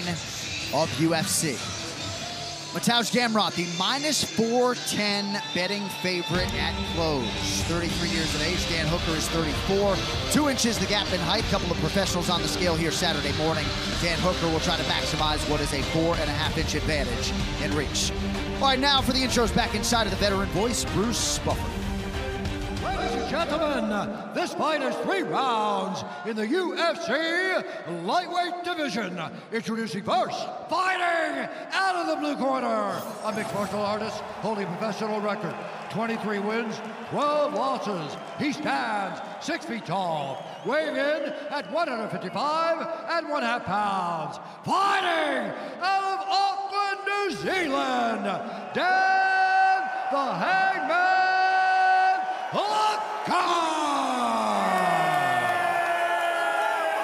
of UFC. Mateusz Gamrot, the -410 betting favorite at close. 33 years of age. Dan Hooker is 34. 2 inches the gap in height. Couple of professionals on the scale here Saturday morning. Dan Hooker will try to maximize what is a 4.5-inch advantage in reach. All right, now for the intros, back inside of the veteran voice, Bruce Buffer. Ladies and gentlemen, this fight is 3 rounds in the UFC lightweight division. Introducing first, fighting out of the blue corner, a mixed martial artist holding professional record, 23 wins, 12 losses. He stands 6 feet tall, weighing in at 155.5 pounds. Fighting out of Auckland, New Zealand, Dan the Hangman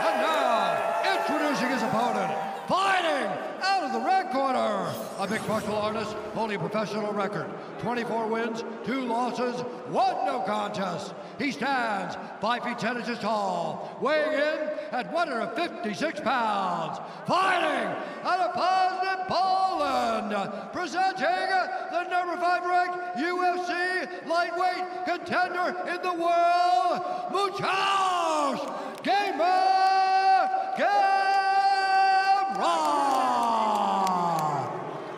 And now, introducing his opponent, fighting out of the red corner, a mixed martial artist holding a professional record, 24 wins, 2 losses, 1 no contest. He stands 5 feet 10 inches tall, weighing in at 156 pounds. Fighting out of Poznan, Poland, presenting the number 5 ranked UFC lightweight contender in the world, Mateusz Gamrot.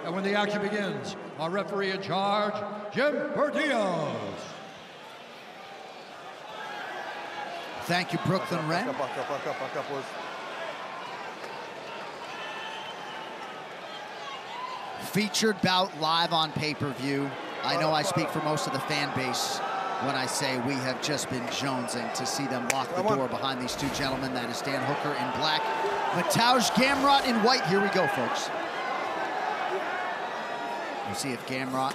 And when the action begins, our referee in charge, Jim Bertios. Thank you, Brooklyn Wren. Featured bout live on pay-per-view. I know I speak for most of the fan base when I say we have just been jonesing to see them lock the door behind these 2 gentlemen. That is Dan Hooker in black, Mateusz Gamrot in white. Here we go, folks. We'll see if Gamrot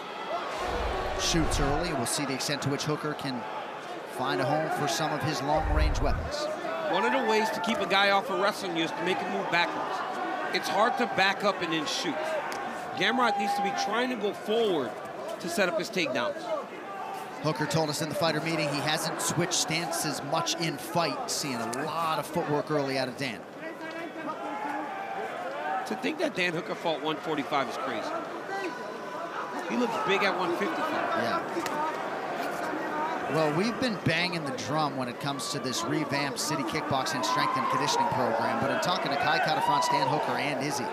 shoots early. We'll see the extent to which Hooker can find a home for some of his long-range weapons. One of the ways to keep a guy off of wrestling you is to make him move backwards. It's hard to back up and then shoot. Gamrot needs to be trying to go forward to set up his takedowns. Hooker told us in the fighter meeting he hasn't switched stances much in fight, seeing a lot of footwork early out of Dan. To think that Dan Hooker fought 145 is crazy. He looks big at 155. Yeah. Well, we've been banging the drum when it comes to this revamped City Kickboxing Strength and Conditioning program, but in talking to Kai Kara-France, Dan Hooker, and Izzy,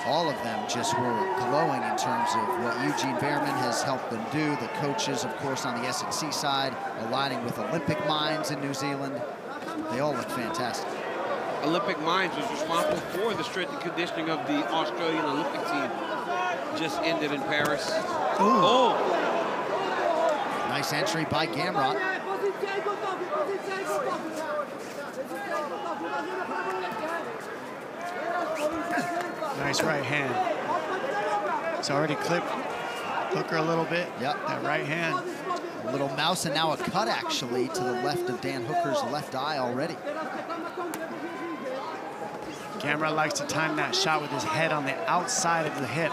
all of them just were glowing in terms of what Eugene Behrman has helped them do. The coaches, of course, on the S&C side, aligning with Olympic Minds in New Zealand. They all look fantastic. Olympic Minds was responsible for the strength and conditioning of the Australian Olympic team. Just ended in Paris. Ooh. Oh! Nice entry by Gamrot. Nice right hand. It's already clipped Hooker a little bit. Yep. That right hand. A little mouse and now a cut actually to the left of Dan Hooker's left eye already. Gamrot likes to time that shot with his head on the outside of the hip.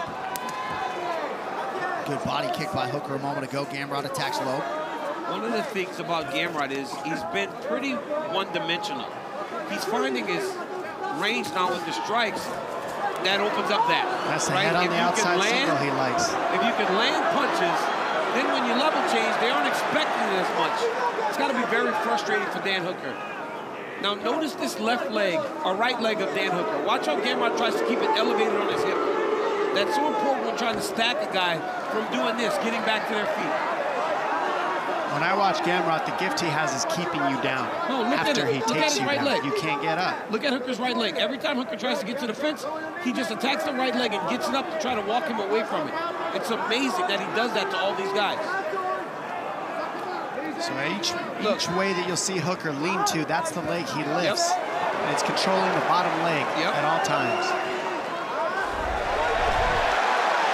Good body kick by Hooker a moment ago. Gamrot attacks low. One of the things about Gamrot is he's been pretty one-dimensional. He's finding his range now with the strikes. That opens up that. That's the head on the outside single he likes. If you can land punches, then when you level change, they aren't expecting it as much. It's got to be very frustrating for Dan Hooker. Now notice this left leg, or right leg of Dan Hooker. Watch how Gamrot tries to keep it elevated on his hip. That's so important when trying to stack a guy from doing this, getting back to their feet. When I watch Gamrot, the gift he has is keeping you down. No, look after at it. he Look takes at his you right down. leg. You can't get up. Look at Hooker's right leg. Every time Hooker tries to get to the fence, he just attacks the right leg and gets it up to try to walk him away from it. It's amazing that he does that to all these guys. So each way that you'll see Hooker lean to, that's the leg he lifts. Yep. And it's controlling the bottom leg at all times.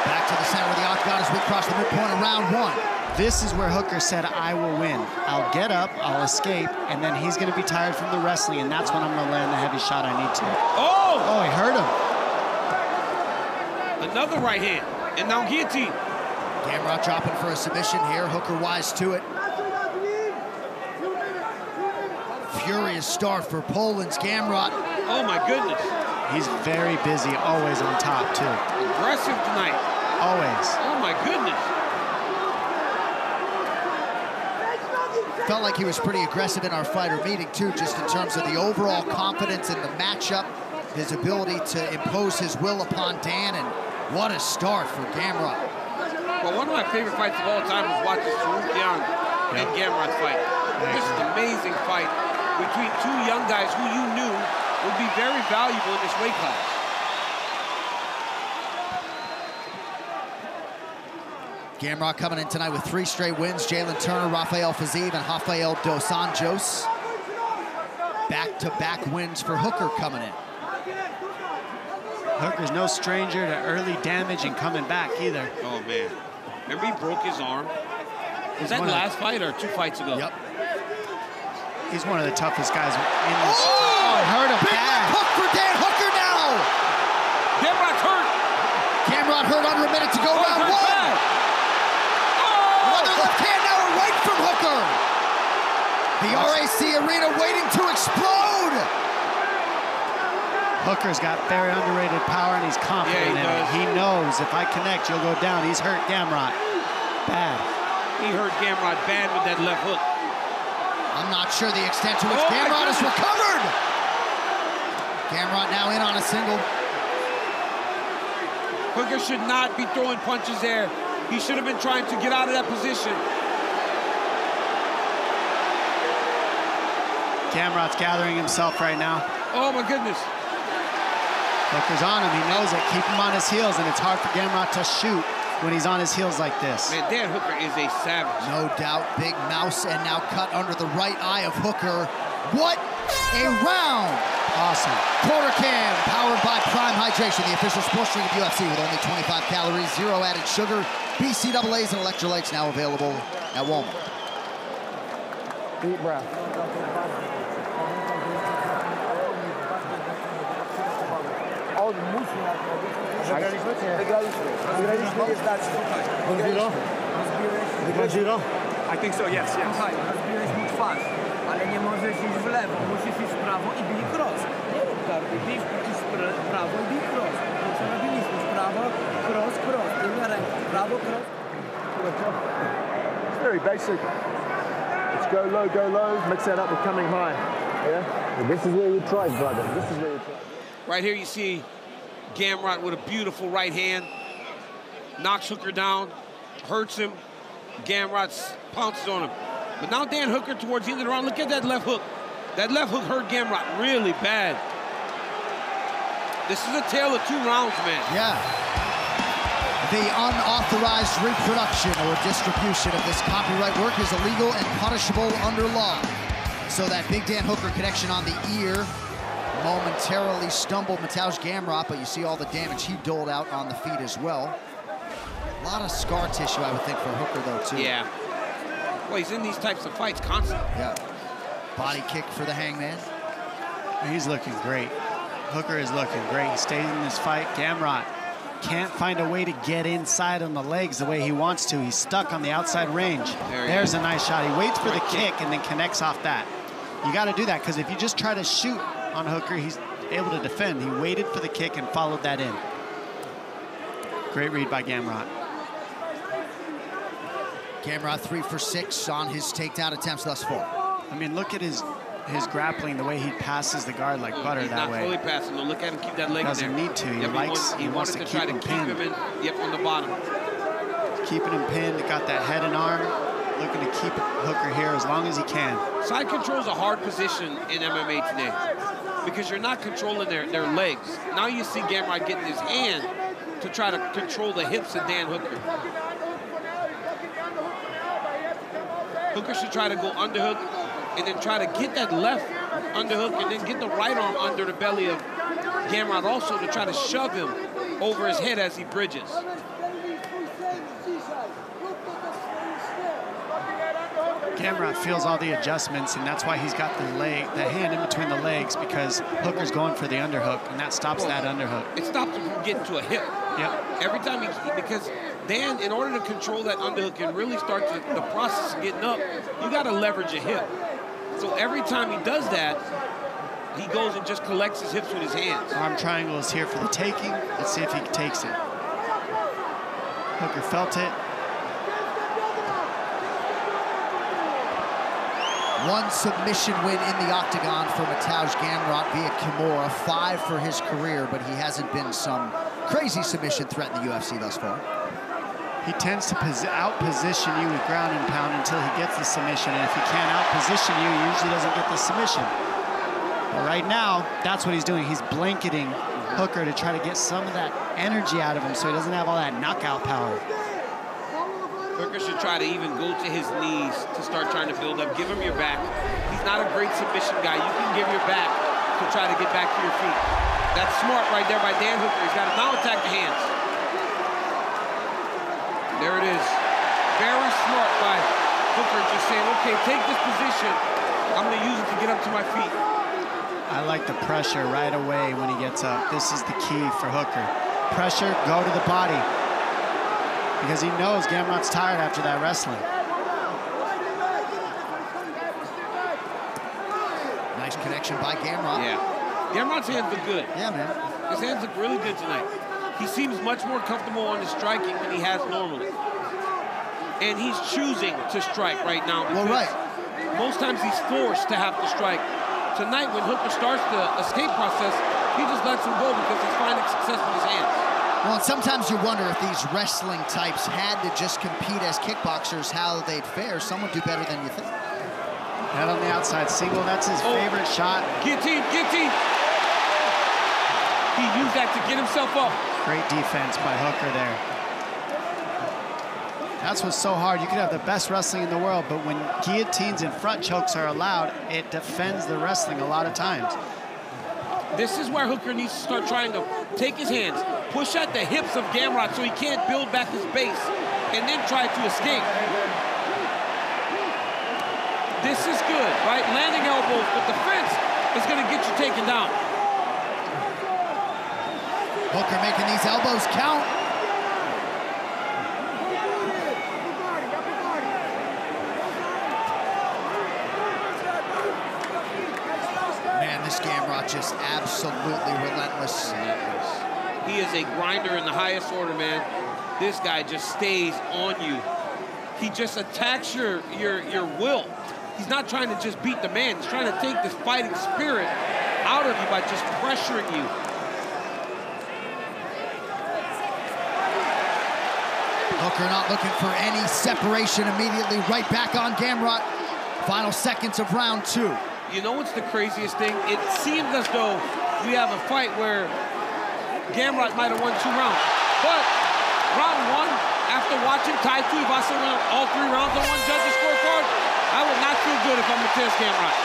Back to the center of the octagon as we cross the midpoint of round 1. This is where Hooker said, I will win. I'll get up, I'll escape, and then he's going to be tired from the wrestling, and that's when I'm going to land the heavy shot I need to. Oh! Oh, he hurt him. Another right hand, and now guillotine. Gamrot dropping for a submission here. Hooker wise to it. Furious start for Poland's Gamrot. Oh, my goodness. He's very busy, always on top, too. Aggressive tonight. Always. Oh, my goodness. Felt like he was pretty aggressive in our fighter meeting, too, just in terms of the overall confidence in the matchup, his ability to impose his will upon Dan, and what a start for Gamrot. Well, one of my favorite fights of all time was watching Farouk Young and Gamrot fight. This is an amazing fight between two young guys who you knew would be very valuable in this weight class. Gamrot coming in tonight with 3 straight wins. Jalen Turner, Rafael Fiziev, and Rafael Dos Anjos. Back-to-back wins for Hooker coming in. Hooker's no stranger to early damage and coming back either. Oh, man. Remember he broke his arm? Was that last fight or 2 fights ago? Yep. He's one of the toughest guys in this. Oh, it hurt him big bad. hook for Dan Hooker now. Gamrot's hurt. Gamrot hurt under a minute to go. Round 1. Another left hand now, right from Hooker. The RAC arena waiting to explode. Hooker's got very underrated power, and he's confident in it. He knows if I connect, you'll go down. He's hurt Gamrot bad. He hurt Gamrot bad with that left hook. I'm not sure the extent to which Gamrot has recovered. Gamrot now in on a single. Hooker should not be throwing punches there. He should have been trying to get out of that position. Gamrot's gathering himself right now. Oh, my goodness. Hooker's on him. He knows it. Keep him on his heels, and it's hard for Gamrot to shoot when he's on his heels like this. Man, Dan Hooker is a savage. No doubt, big mouse, and now cut under the right eye of Hooker. What a round! Awesome. Quarter Cam, powered by Prime Hydration, the official sports drink of UFC with only 25 calories, 0 added sugar, BCAAs and electrolytes now available at Walmart. Deep breath. I think so, yes. Słuchaj, rozbiłeś mu twarz, ale nie możesz iść w lewo, musisz iść w prawo i bij cross. Nie rób karty, bij w prawo i bij cross. To co robiliśmy, w prawo, cross, tylna ręka, prawo, cross. It's very basic. It's go low, mix that up with coming high. Yeah? And this is where you try, brother. This is where you try. Right here you see Gamrot with a beautiful right hand. Knocks Hooker down, hurts him. Gamrot pounces on him. But now Dan Hooker towards the end of the round, look at that left hook. That left hook hurt Gamrot really bad. This is a tale of 2 rounds, man. Yeah. The unauthorized reproduction or distribution of this copyright work is illegal and punishable under law. So that big Dan Hooker connection on the ear momentarily stumbled Mateusz Gamrot, but you see all the damage he doled out on the feet as well. A lot of scar tissue, I would think, for Hooker, though, too. Yeah. Well, he's in these types of fights constantly. Yeah. Body kick for the Hangman. He's looking great. Hooker is looking great. He stays in this fight. Gamrot can't find a way to get inside on the legs the way he wants to. He's stuck on the outside range. There's a nice shot. He waits for the kick and then connects off that. You got to do that, because if you just try to shoot on Hooker, he's able to defend. He waited for the kick and followed that in. Great read by Gamrot. Gamrot 3 for 6 on his takedown attempts thus far. I mean, look at his grappling, the way he passes the guard like butter that way. He's not fully passing, though. Look at him keep that leg in there. Doesn't need to. He wants to try to keep him in, on the bottom. Keeping him pinned, got that head and arm. Looking to keep Hooker here as long as he can. Side control is a hard position in MMA today because you're not controlling their legs. Now you see Gamrot getting his hand to try to control the hips of Dan Hooker. Hooker should try to go underhook and then try to get that left underhook and then get the right arm under the belly of Gamrot also to try to shove him over his head as he bridges. Gamrot feels all the adjustments, and that's why he's got the hand in between the legs, because Hooker's going for the underhook, and that stops that underhook. It stops him from getting to a hip. Yep. Every time because Dan, in order to control that underhook and really start the process of getting up, you got to leverage a hip. So every time he does that, he goes and just collects his hips with his hands. Arm triangle is here for the taking. Let's see if he takes it. Hooker felt it. One submission win in the octagon for Mateusz Gamrot via Kimura. 5 for his career, but he hasn't been some crazy submission threat in the UFC thus far. He tends to out-position you with ground and pound until he gets the submission, and if he can't out-position you, he usually doesn't get the submission. But right now, that's what he's doing. He's blanketing Hooker to try to get some of that energy out of him so he doesn't have all that knockout power. Hooker should try to even go to his knees to start trying to build up. Give him your back. He's not a great submission guy. You can give your back to try to get back to your feet. That's smart right there by Dan Hooker. He's got to now attack the hands. There it is. Very smart by Hooker, just saying, okay, take this position. I'm going to use it to get up to my feet. I like the pressure right away when he gets up. This is the key for Hooker. Pressure, go to the body. Because he knows Gamrot's tired after that wrestling. Nice connection by Gamrot. Yeah. Gamrot's hands look good. Yeah, man. His hands look really good tonight. He seems much more comfortable on the striking than he has normally. And he's choosing to strike right now. Well, right. Most times he's forced to have to strike. Tonight, when Hooker starts the escape process, he just lets him go because he's finding success with his hands. Well, and sometimes you wonder if these wrestling types had to just compete as kickboxers, how they'd fare. Some would do better than you think. Head on the outside single, that's his favorite shot. Guillotine, guillotine. He used that to get himself up. Great defense by Hooker there. That's what's so hard. You could have the best wrestling in the world, but when guillotines and front chokes are allowed, it defends the wrestling a lot of times. This is where Hooker needs to start trying to take his hands, push at the hips of Gamrot so he can't build back his base, and then try to escape. This is good, right? Landing elbows, but the fence is going to get you taken down. Hooker making these elbows count. Man, this Gamrot just absolutely relentless. He is a grinder in the highest order, man. This guy just stays on you. He just attacks your will. He's not trying to just beat the man. He's trying to take this fighting spirit out of you by just pressuring you. Hooker not looking for any separation immediately. Right back on Gamrot. Final seconds of round 2. You know what's the craziest thing? It seems as though we have a fight where Gamrot might have won 2 rounds. But round 1, after watching Tai Tuivasa win all 3 rounds on one judge's scorecard, I would not feel good if I'm Mateusz Gamrot.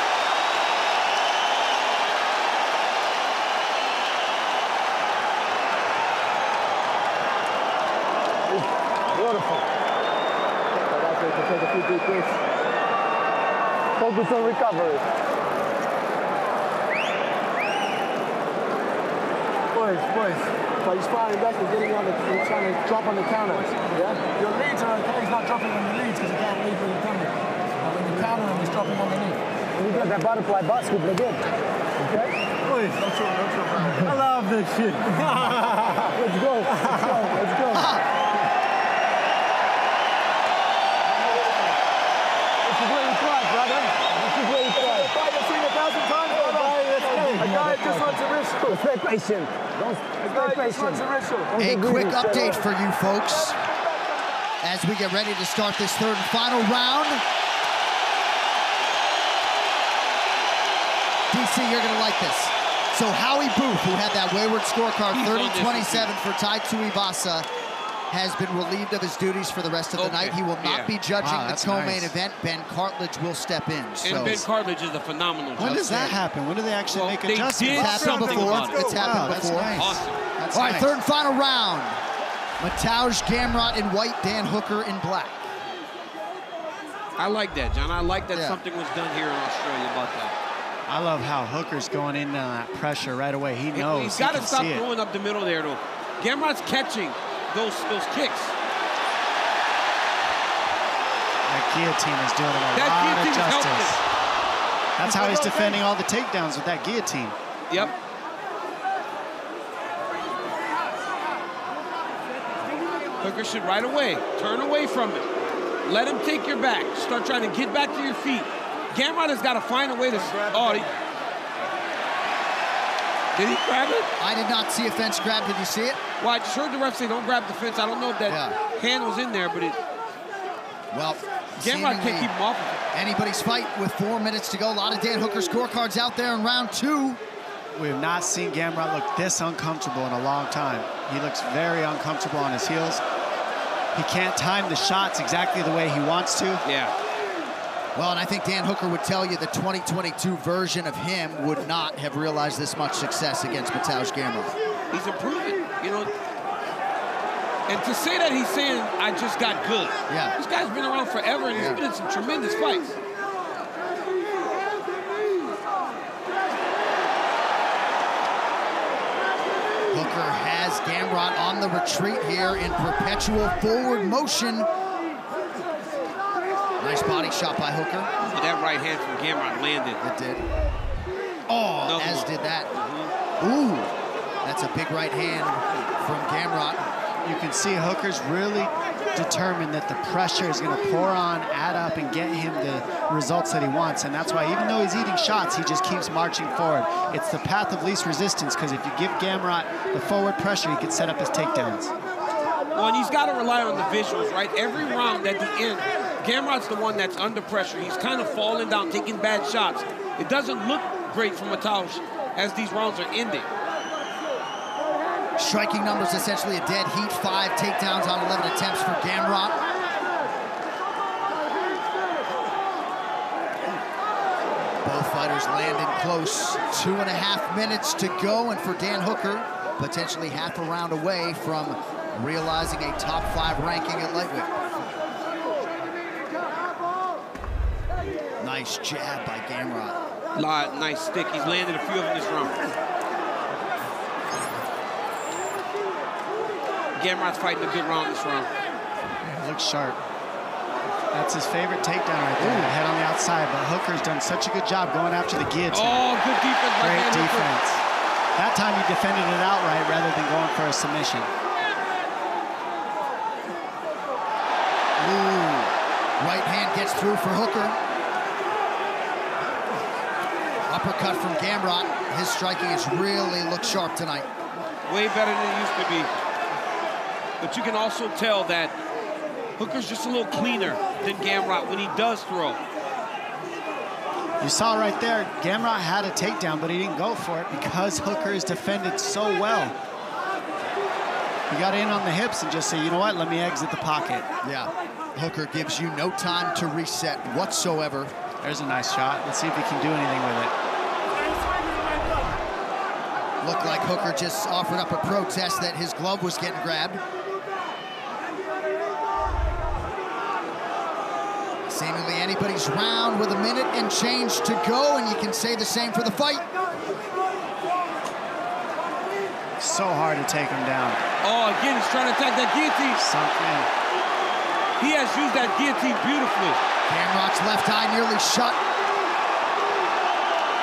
Beautiful. That's it, to take a few deep breaths. Focus on recovery. Boys, so you're sparring back and getting on you're trying to drop on the counter. Yeah? Your leads are okay, he's not dropping on the leads because he can't lead when you're coming. But when you counter him, he's dropping on the knee. When you get that butterfly butt scoop, they're good. Okay? Boys, no trouble. I love this shit. Let's go. Let's go. This is where you try, brother. This is where you try. Fight I've seen 1,000 times, a guy just wants a ritual. Stay patient. Stay patient. A quick update for you folks as we get ready to start this 3rd and final round. DC, you're going to like this. So Howie Booth, who had that wayward scorecard, 30-27 for Tai Tuivasa, has been relieved of his duties for the rest of the night. He will not be judging the co-main event. Ben Cartlidge will step in. And Ben Cartlidge is a phenomenal judge. When does that happen? When do they actually make adjustments? It's happened before. It's happened before. Nice. Awesome. All right, 3rd and final round. Mateusz Gamrot in white, Dan Hooker in black. I like that, John. I like that something was done here in Australia about that. I love how Hooker's going in on that pressure right away. He knows. He's got to stop throwing up the middle there, though. Gamrot's catching those kicks. That guillotine is doing him a lot of justice. That's how he's defending all the takedowns with that guillotine. Yep. Hooker should right away turn away from it. Let him take your back. Start trying to get back to your feet. Gamrot has got to find a way to... Oh, did he grab it? I did not see a fence grab. Did you see it? Well, I just heard the ref say don't grab the fence. I don't know if that hand was in there, but it... Well, Gamrot can't keep him off of it. Anybody's fight with 4 minutes to go. A lot of Dan Hooker scorecards out there in round 2. We have not seen Gamrot look this uncomfortable in a long time. He looks very uncomfortable on his heels. He can't time the shots exactly the way he wants to. Yeah. Well, and I think Dan Hooker would tell you the 2022 version of him would not have realized this much success against Mateusz Gamrot. He's improving, you know. And to say that he's saying, I just got good. Yeah. This guy's been around forever, and he's been in some tremendous fights. Hooker has Gamrot on the retreat here in perpetual forward motion. Nice body shot by Hooker. That right hand from Gamrot landed. It did. Oh, as did that. Ooh, that's a big right hand from Gamrot. You can see Hooker's really determined that the pressure is going to pour on, add up, and get him the results that he wants. And that's why even though he's eating shots, he just keeps marching forward. It's the path of least resistance, because if you give Gamrot the forward pressure, he can set up his takedowns. Well, and he's got to rely on the visuals, right? Every round at the end, Gamrot's the one that's under pressure. He's kind of falling down, taking bad shots. It doesn't look great for Mateusz as these rounds are ending. Striking numbers essentially a dead heat. 5 takedowns on 11 attempts for Gamrot. Both fighters landing close. 2.5 minutes to go, and for Dan Hooker, potentially half a round away from realizing a top 5 ranking at lightweight. Nice jab by Gamrot. Nice stick. He's landed a few of them this round. Gamrot's fighting a good round this round. Yeah, looks sharp. That's his favorite takedown right there. Head on the outside, but Hooker's done such a good job going after the guillotine. Oh, good defense by Dan Hooker. Great defense. That time he defended it outright rather than going for a submission. Ooh, right hand gets through for Hooker. Uppercut from Gamrot. His striking has really looked sharp tonight. Way better than it used to be. But you can also tell that Hooker's just a little cleaner than Gamrot when he does throw. You saw right there, Gamrot had a takedown, but he didn't go for it because Hooker is defended so well. He got in on the hips and just say, you know what, let me exit the pocket. Yeah, Hooker gives you no time to reset whatsoever. There's a nice shot. Let's see if he can do anything with it. Looked like Hooker just offered up a protest that his glove was getting grabbed. Seemingly anybody's round with a minute and change to go, and you can say the same for the fight. So hard to take him down. Oh, again, he's trying to attack that guillotine. Sunk in. He has used that guillotine beautifully. Gamrot's left eye nearly shut.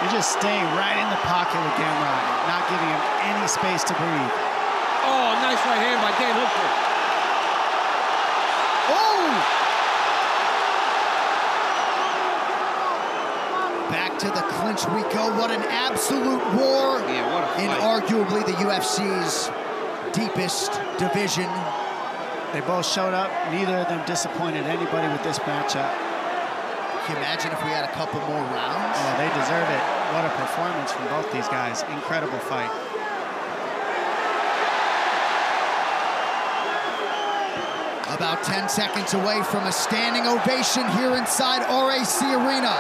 You're just staying right in the pocket with Gamrot, not giving him any space to breathe. Oh, nice right hand by Dan Hooker. Oh! Back to the clinch we go. What an absolute war in arguably the UFC's deepest division. They both showed up. Neither of them disappointed anybody with this matchup. Can you imagine if we had a couple more rounds? Oh, they deserve it. What a performance from both these guys. Incredible fight. About 10 seconds away from a standing ovation here inside RAC Arena.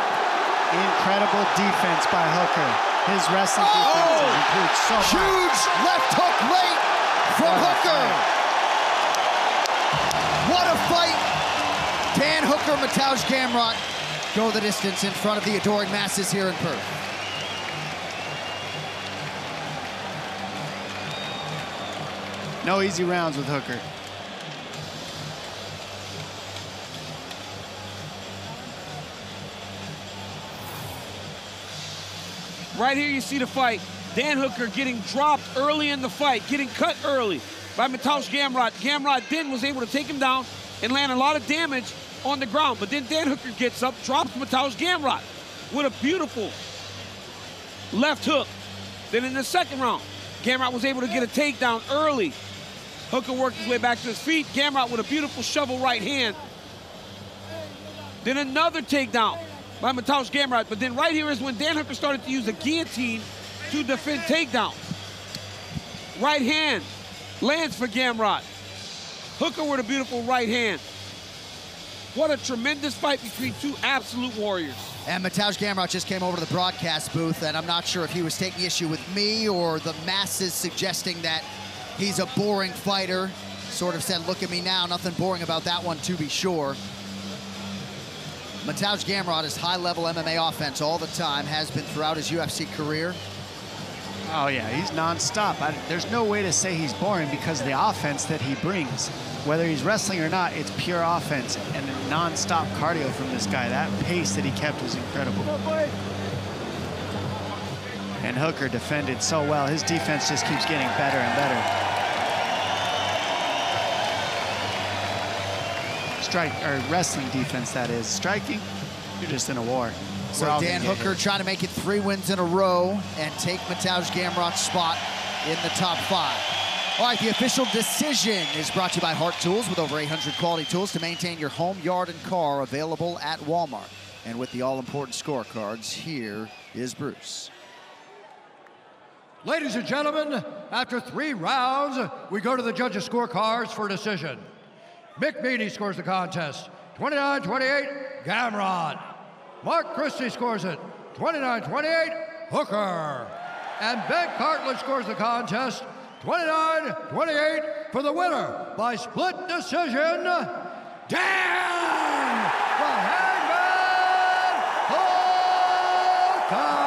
Incredible defense by Hooker. His wrestling defense has improved so much. Huge left hook late from Hooker. What a fight. Dan Hooker, Mateusz Gamrot go the distance in front of the adoring masses here in Perth. No easy rounds with Hooker. Right here you see the fight. Dan Hooker getting dropped early in the fight, getting cut early by Mateusz Gamrot. Gamrot then was able to take him down and land a lot of damage on the ground. But then Dan Hooker gets up, drops Mateusz Gamrot with a beautiful left hook. Then in the second round, Gamrot was able to get a takedown early. Hooker worked his way back to his feet. Gamrot with a beautiful shovel right hand. Then another takedown by Mateusz Gamrot. But then right here is when Dan Hooker started to use the guillotine to defend takedown. Right hand lands for Gamrot. Hooker with a beautiful right hand. What a tremendous fight between two absolute warriors. And Mateusz Gamrot just came over to the broadcast booth, and I'm not sure if he was taking issue with me or the masses suggesting that he's a boring fighter. Sort of said, look at me now, nothing boring about that one, to be sure. Mateusz Gamrot is high-level MMA offense all the time, has been throughout his UFC career. Oh, yeah, he's nonstop. There's no way to say he's boring because of the offense that he brings. Whether he's wrestling or not, it's pure offense and nonstop cardio from this guy. That pace that he kept was incredible. And Hooker defended so well. His defense just keeps getting better and better. Wrestling defense, that is. Striking, you're just in a war. So Dan Hooker trying to make it 3 wins in a row and take Mateusz Gamrot's spot in the top 5. All right, the official decision is brought to you by Hart Tools, with over 800 quality tools to maintain your home, yard, and car, available at Walmart. And with the all-important scorecards, here is Bruce. Ladies and gentlemen, after 3 rounds, we go to the judges' scorecards for decision. Mick Meaney scores the contest, 29-28, Gamrot. Mark Christie scores it, 29-28, Hooker. And Ben Cartlett scores the contest, 29-28 for the winner by split decision, Dan the Hangman Hooker.